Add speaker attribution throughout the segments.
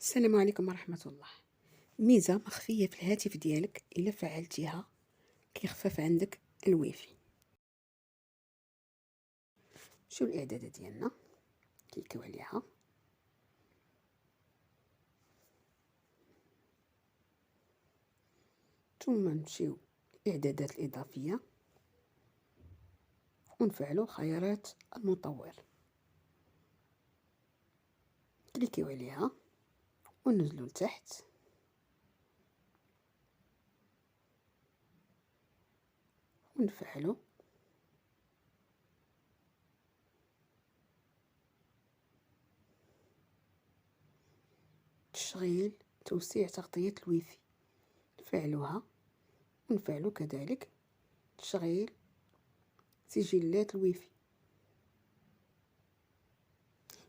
Speaker 1: السلام عليكم ورحمة الله. ميزة مخفية في الهاتف ديالك إلا فعلتيها كيخفف عندك الويفي. شو الإعدادات ديالنا؟ كليكيو عليها، ثم نمشيو الإعدادات الإضافية ونفعلو خيارات المطور. كليكيو عليها وننزلو لتحت ونفعلو تشغيل توسيع تغطية الويفي، نفعلوها ونفعلو كذلك تشغيل سجلات الويفي.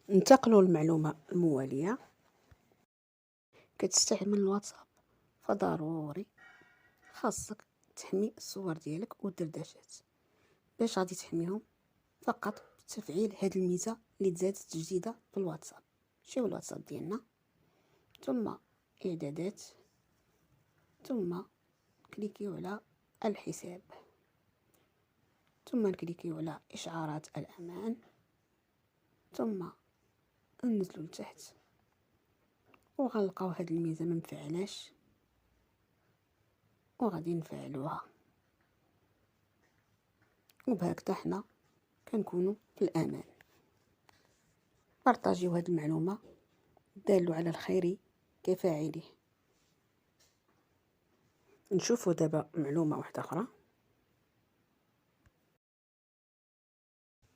Speaker 1: ننتقلوا للمعلومة الموالية. كتستعمل الواتساب فضروري خاصك تحمي الصور ديالك والدردشات. باش غادي تحميهم؟ فقط بتفعيل هاد الميزه اللي تزادت جديده في الواتساب. نمشيو الواتساب ديالنا، ثم اعدادات، ثم كليكيو على الحساب، ثم نكليكيو على اشعارات الامان، ثم ننزلوا لتحت وغنلقاو هاد الميزه ما مفعلاش وغادي نفعلوها، وبهكذا حنا كنكونوا في الامان. بارطاجيو هاد المعلومه، الدال على الخير كفاعله. نشوفوا دابا معلومه واحده اخرى.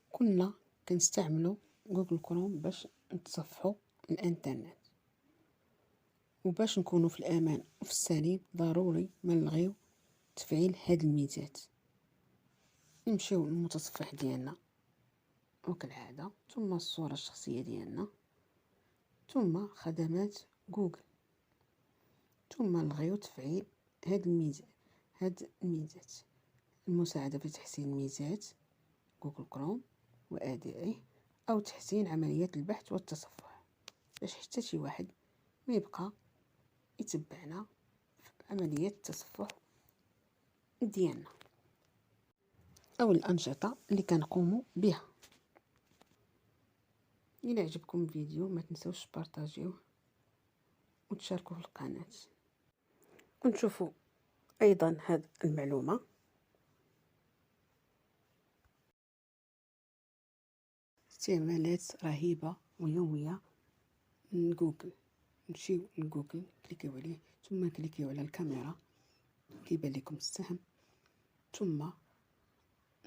Speaker 1: كنا كنستعملوا جوجل كروم باش نتصفحوا الانترنت، وباش نكونوا في الامان وفي السليم ضروري ما نلغيو تفعيل هاد الميزات. نمشيو للمتصفح ديالنا وكالعاده، ثم الصوره الشخصيه ديالنا، ثم خدمات جوجل، ثم نلغيو تفعيل هاد الميزات. المساعده في تحسين ميزات جوجل كروم وأدائه أو تحسين عمليات البحث والتصفح، باش حتى شي واحد ما يبقى يتبعنا في عملية التصفح ديالنا أو الأنشطة اللي كنقوموا بها. إلا عجبكم الفيديو ما تنسوش بارطاجيوه وتشاركوا في القناة. ونشوفوا أيضا هذه المعلومة. استعمالات رهيبة ويومية من جوجل. نمشيو لجوجل، كليكيو عليه، ثم كليكيو على الكاميرا كيبان لكم السهم، ثم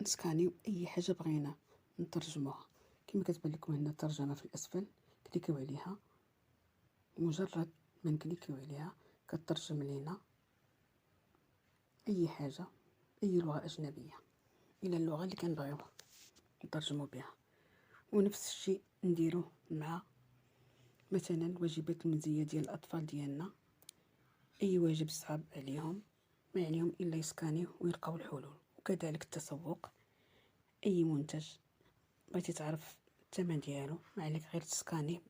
Speaker 1: نسكانيو اي حاجه بغينا نترجموها. كما كتبان لكم هنا الترجمه في الاسفل، كليكيو عليها، مجرد ما نكليكيو عليها كترجم لينا اي حاجه، اي لغه اجنبيه الى اللغه اللي كنبغيوها نترجمو بها. ونفس الشيء نديروه مع مثلا الواجبات المنزليه ديال الاطفال ديالنا. اي واجب صعب عليهم ما عليهم الا يسكانيو ويلقاو الحلول. وكذلك التسوق، اي منتج بغيتي تعرف الثمن ديالو ما عليك غير تسكانيه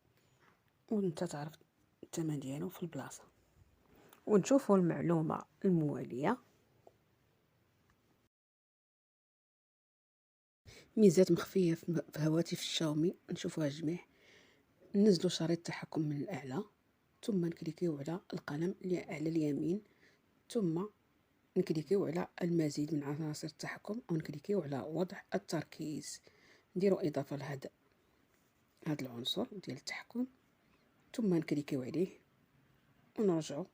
Speaker 1: وانت تعرف الثمن ديالو في البلاصه. ونشوفوا المعلومه المواليه. ميزات مخفيه في هواتف الشاومي، نشوفوها جميع. ننزلوا شريط التحكم من الاعلى، ثم نكليكيو على القلم اللي على اليمين، ثم نكليكيو على المزيد من عناصر التحكم، ونكليكيو على وضع التركيز. نديروا اضافه لهذا العنصر ديال التحكم، ثم نكليكيو عليه ونرجعوا.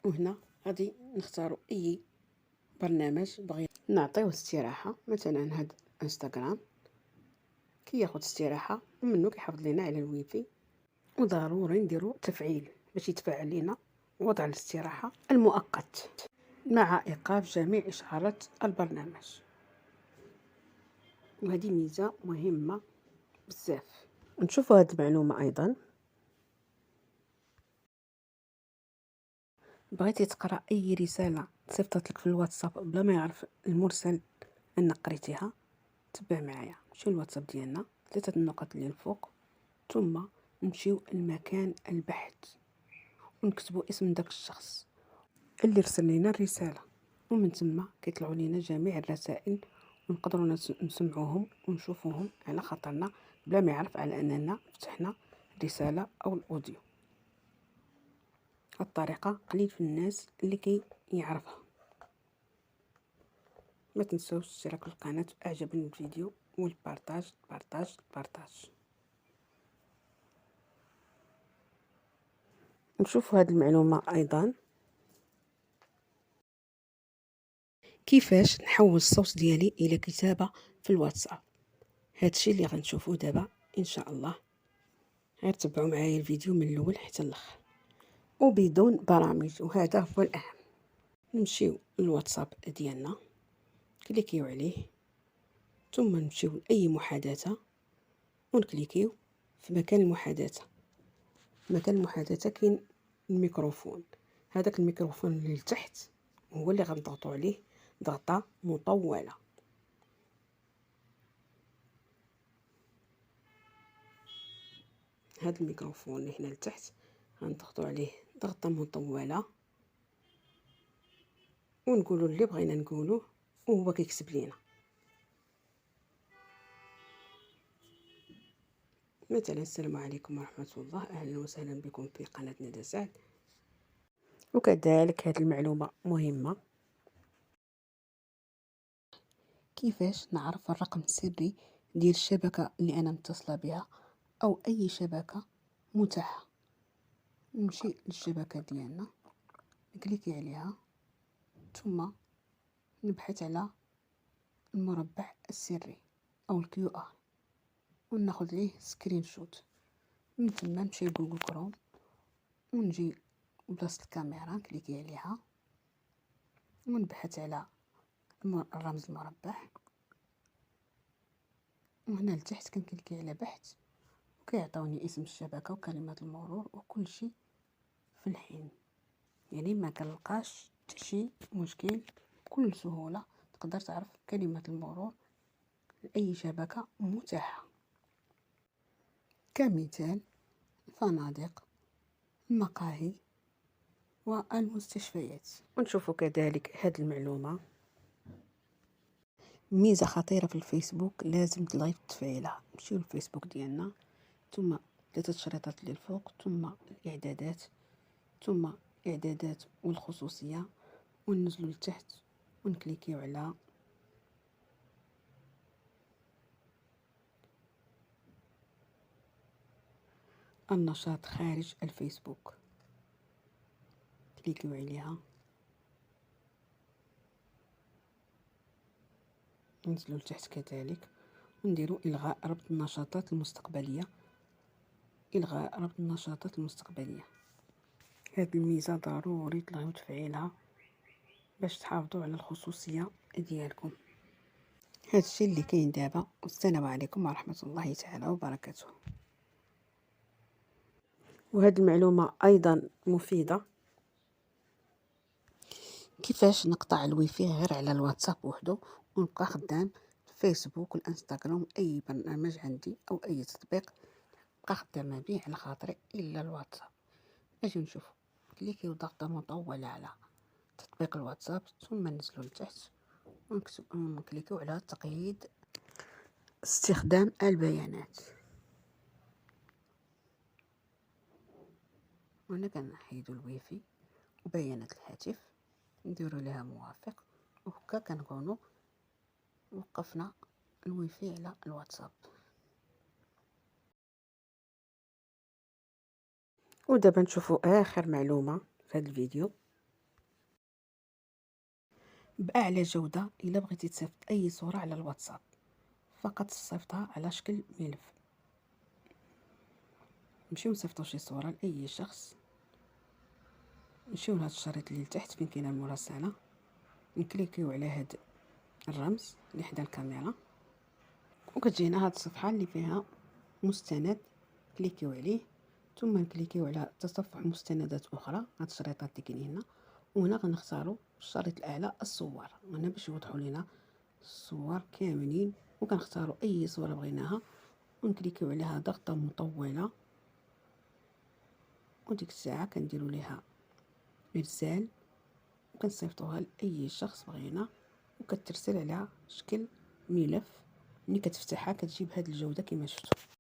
Speaker 1: وهنا غادي نختاروا اي برنامج بغينا نعطيوه استراحه، مثلا هاد انستغرام كياخد استراحه ومنه كيحافظ لنا على الويفي. وضروري نديروا تفعيل باش يتفعل لنا وضع الاستراحه المؤقت مع ايقاف جميع اشعارات البرنامج. وهذه ميزه مهمه بزاف. نشوفوا هذه المعلومه ايضا. بغيتي تقرا اي رساله تصيفطت لك في الواتساب بلا ما يعرف المرسل ان قريتيها، تبع معايا. نمشيو للواتساب ديالنا، 3 النقط اللي الفوق، ثم نمشيو لمكان البحث ونكتبوا اسم داك الشخص اللي رسل لنا الرساله، ومن ثم كيطلعوا لنا جميع الرسائل ونقدروا نسمعوهم ونشوفوهم على خاطرنا بلا ما يعرف على اننا فتحنا رساله او الاوديو. الطريقه قليل في الناس اللي يعرفها. ما تنسوش الاشتراك في القناه، اعجبني الفيديو والبارطاج بارطاج بارطاج. نشوفوا هذه المعلومه ايضا، كيفاش نحول الصوت ديالي الى كتابه في الواتساب. هادشي اللي غنشوفوه دابا ان شاء الله. غير تبعوا معايا الفيديو من الاول حتى الاخر وبدون برامج، وهذا هو الاهم. نمشيو للواتساب ديالنا، كليكيو عليه، ثم نمشيو لاي محادثه ونكليكيو في مكان المحادثه. مكان المحادثه كاين الميكروفون، هذاك الميكروفون اللي لتحت هو اللي غنضغطوا عليه ضغطه مطوله. هذا الميكروفون اللي هنا لتحت غنضغطوا عليه ضغطه مطوله ونقولوا اللي بغينا نقوله وهو كيكتب لينا. مثلا السلام عليكم ورحمه الله، اهلا وسهلا بكم في قناه ندى سعد. وكذلك هذه المعلومه مهمه، كيفاش نعرف الرقم السري ديال الشبكه اللي انا متصله بها او اي شبكه متاحه. نمشي للشبكه ديالنا، نكليكي عليها، ثم نبحث على المربع السري او الكيو ار وناخذ ليه سكرين شوت. من ثم نمشي لجوجل كروم ونجي بلاصه الكاميرا نكليكي عليها ونبحث على الرمز المربع، وهنا لتحت كنكليكي على بحث وكيعطوني اسم الشبكه وكلمات المرور وكل شيء في الحين. يعني ما كنلقاش حتى شي مشكل، بكل سهوله تقدر تعرف كلمات المرور لاي شبكه متاحه، كمثال الفنادق، المقاهي والمستشفيات. ونشوفوا كذلك هذه المعلومه، ميزه خطيره في الفيسبوك لازم تلغي تفعيلها. نمشيو للفيسبوك ديالنا، ثم 3 شريطات للفوق، ثم الاعدادات، ثم الاعدادات والخصوصيه، وننزلوا لتحت ونكليكيو على النشاط خارج الفيسبوك. كليكيو عليها، ننزلوا لتحت كذلك ونديروا الغاء ربط النشاطات المستقبليه. الغاء ربط النشاطات المستقبليه، هذه الميزه ضروري تلغيو تفعيلها باش تحافظوا على الخصوصيه ديالكم. هذا الشيء اللي كاين دابا، والسلام عليكم ورحمه الله تعالى وبركاته. وهذه المعلومه ايضا مفيده، كيفاش نقطع الويفي غير على الواتساب وحده ونبقى خدام الفيسبوك والانستغرام اي برنامج عندي او اي تطبيق نبقى خدامه به على خاطري الا الواتساب. اجي نشوف، كليكيو ضغطه مطوله على تطبيق الواتساب، ثم ننزلوا لتحت ونكليكيو على تقييد استخدام البيانات. هنا كنحيدو الويفي وبيانات الهاتف، نديرو لها موافق، وهكا كنكونو وقفنا الويفي على الواتساب. ودابا نشوفوا اخر معلومه في هذا الفيديو. باعلى جوده الا بغيتي تصيفط اي صوره على الواتساب، فقط تصيفطها على شكل ملف. نمشيو نصيفطوا شي صوره لاي شخص، نمشيو لهاد الشريط اللي لتحت فين كاينه المراسله، نكليكيو على هاد الرمز اللي حدا الكاميرا، وكتجينا هاد الصفحه اللي فيها مستند، كليكيو عليه، ثم نكليكيو على تصفح مستندات اخرى. هاد الشريطات اللي كاينين هنا، وهنا غنختاروا الشريط الاعلى الصور، هنا باش يوضحوا لنا الصور كاملين، وكنختاروا اي صوره بغيناها ونكليكيو عليها ضغطه مطوله، وديك الساعه كنديروا ليها ارسال وكنصيفطوها لاي شخص بغينا، وكترسل على شكل ملف. ملي كتفتحها كتجيب هاد الجوده كما شفتوا.